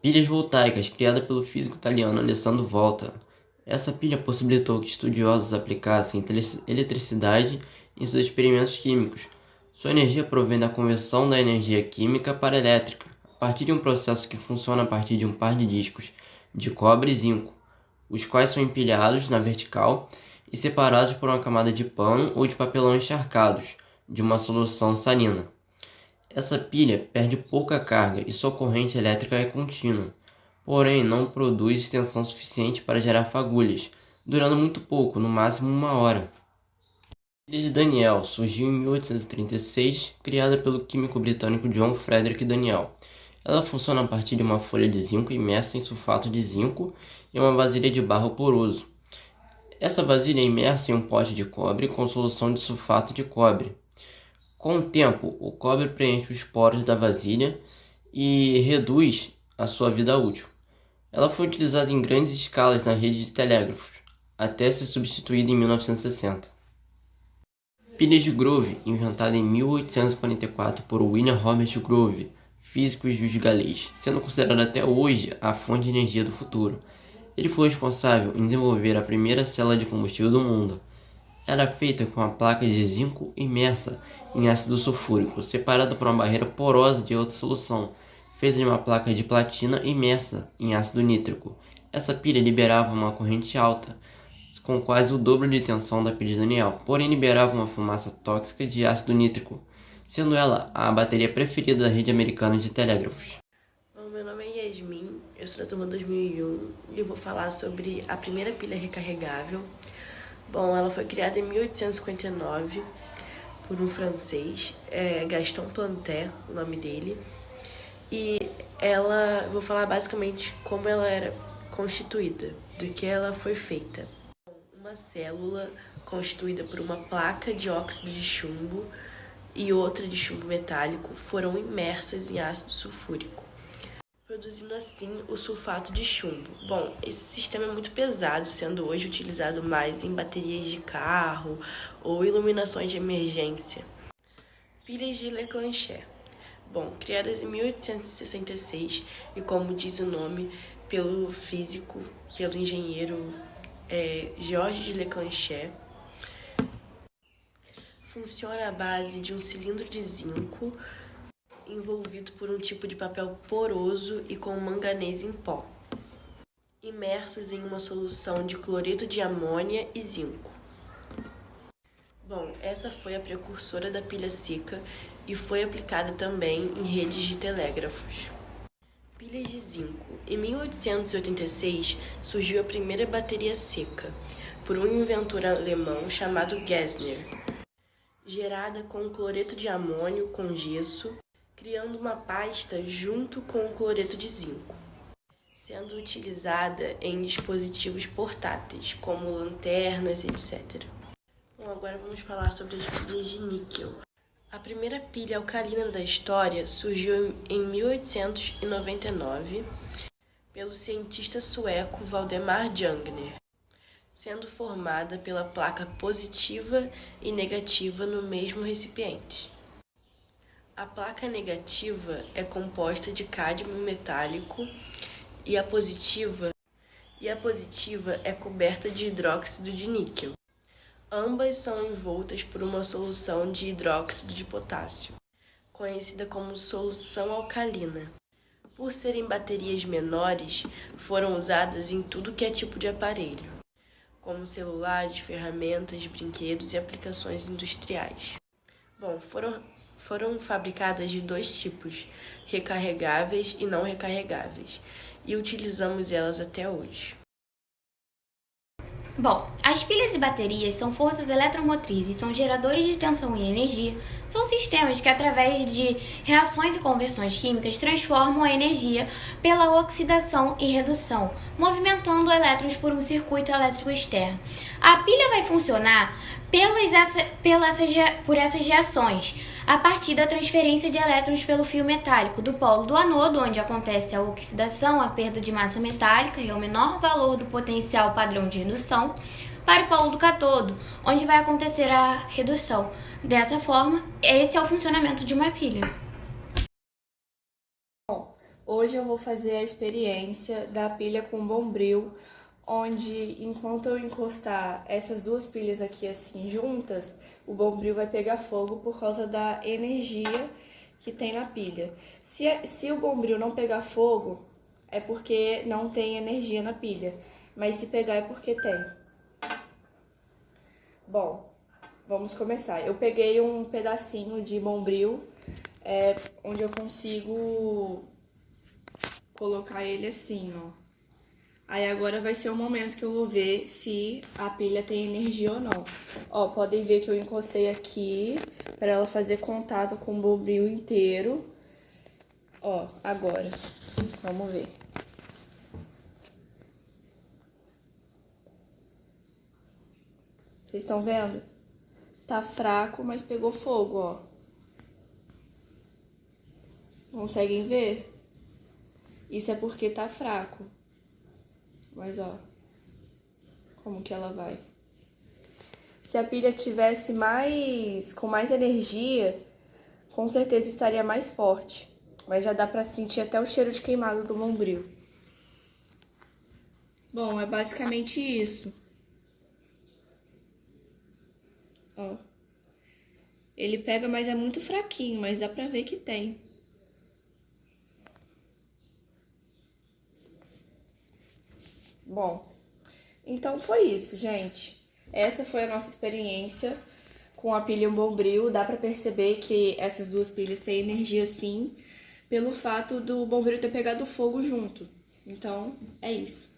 Pilhas voltaicas, criada pelo físico italiano Alessandro Volta. Essa pilha possibilitou que estudiosos aplicassem eletricidade em seus experimentos químicos. Sua energia provém da conversão da energia química para elétrica, a partir de um processo que funciona a partir de um par de discos de cobre e zinco, os quais são empilhados na vertical e separados por uma camada de pano ou de papelão encharcados de uma solução salina. Essa pilha perde pouca carga e sua corrente elétrica é contínua, porém não produz tensão suficiente para gerar fagulhas, durando muito pouco, no máximo 1 hora. A pilha de Daniell surgiu em 1836, criada pelo químico britânico John Frederick Daniell. Ela funciona a partir de uma folha de zinco imersa em sulfato de zinco e uma vasilha de barro poroso. Essa vasilha é imersa em um pote de cobre com solução de sulfato de cobre. Com o tempo, o cobre preenche os poros da vasilha e reduz a sua vida útil. Ela foi utilizada em grandes escalas na rede de telégrafos, até ser substituída em 1960. Pilhas de Grove, inventada em 1844 por William Robert Grove, físico e juiz galês, sendo considerado até hoje a fonte de energia do futuro. Ele foi responsável em desenvolver a primeira célula de combustível do mundo. Era feita com uma placa de zinco imersa em ácido sulfúrico, separada por uma barreira porosa de outra solução, feita de uma placa de platina imersa em ácido nítrico. Essa pilha liberava uma corrente alta, com quase o dobro de tensão da pilha de Daniell, porém liberava uma fumaça tóxica de ácido nítrico, sendo ela a bateria preferida da rede americana de telégrafos. Bom, meu nome é Yasmin, eu sou da turma 2001 e eu vou falar sobre a primeira pilha recarregável. Bom, ela foi criada em 1859 por um francês, Gaston Planté, o nome dele. E vou falar basicamente como ela era constituída, do que ela foi feita. Uma célula constituída por uma placa de óxido de chumbo e outra de chumbo metálico foram imersas em ácido sulfúrico, produzindo assim o sulfato de chumbo. Bom, esse sistema é muito pesado, sendo hoje utilizado mais em baterias de carro ou iluminações de emergência. Pilhas de Leclanché. Bom, criadas em 1866 e, como diz o nome, pelo engenheiro Georges de Leclanché, funciona à base de um cilindro de zinco envolvido por um tipo de papel poroso e com manganês em pó, imersos em uma solução de cloreto de amônia e zinco. Bom, essa foi a precursora da pilha seca e foi aplicada também em redes de telégrafos. Pilhas de zinco. Em 1886 surgiu a primeira bateria seca, por um inventor alemão chamado Gesner, gerada com cloreto de amônio com gesso, criando uma pasta junto com o cloreto de zinco, sendo utilizada em dispositivos portáteis, como lanternas, etc. Bom, agora vamos falar sobre as pilhas de níquel. A primeira pilha alcalina da história surgiu em 1899 pelo cientista sueco Valdemar Jungner, sendo formada pela placa positiva e negativa no mesmo recipiente. A placa negativa é composta de cádmio metálico e a positiva é coberta de hidróxido de níquel. Ambas são envoltas por uma solução de hidróxido de potássio, conhecida como solução alcalina. Por serem baterias menores, foram usadas em tudo que é tipo de aparelho, como celulares, ferramentas, brinquedos e aplicações industriais. Bom, foram fabricadas de dois tipos, recarregáveis e não recarregáveis, e utilizamos elas até hoje. Bom, as pilhas e baterias são forças eletromotrizes, são geradores de tensão e energia, são sistemas que, através de reações e conversões químicas, transformam a energia pela oxidação e redução, movimentando elétrons por um circuito elétrico externo. A pilha vai funcionar por essas reações, a partir da transferência de elétrons pelo fio metálico do polo do anodo, onde acontece a oxidação, a perda de massa metálica e o menor valor do potencial padrão de redução, para o polo do cátodo, onde vai acontecer a redução. Dessa forma, esse é o funcionamento de uma pilha. Hoje eu vou fazer a experiência da pilha com bombril, onde enquanto eu encostar essas duas pilhas aqui assim juntas, o bombril vai pegar fogo por causa da energia que tem na pilha. Se o bombril não pegar fogo, é porque não tem energia na pilha, mas se pegar é porque tem. Bom, vamos começar. Eu peguei um pedacinho de bombril, onde eu consigo colocar ele assim, ó. Aí agora vai ser o momento que eu vou ver se a pilha tem energia ou não. Ó, podem ver que eu encostei aqui para ela fazer contato com o bombril inteiro. Ó, agora, vamos ver. Vocês estão vendo? Tá fraco, mas pegou fogo, ó. Conseguem ver? Isso é porque tá fraco. Mas, ó, como que ela vai. Se a pilha tivesse com mais energia, com certeza estaria mais forte. Mas já dá pra sentir até o cheiro de queimado do bombril. Bom, é basicamente isso. Ó. Ele pega, mas é muito fraquinho, mas dá pra ver que tem. Bom, então foi isso, gente. Essa foi a nossa experiência com a pilha bombril. Dá pra perceber que essas duas pilhas têm energia sim, pelo fato do bombril ter pegado fogo junto. Então, é isso.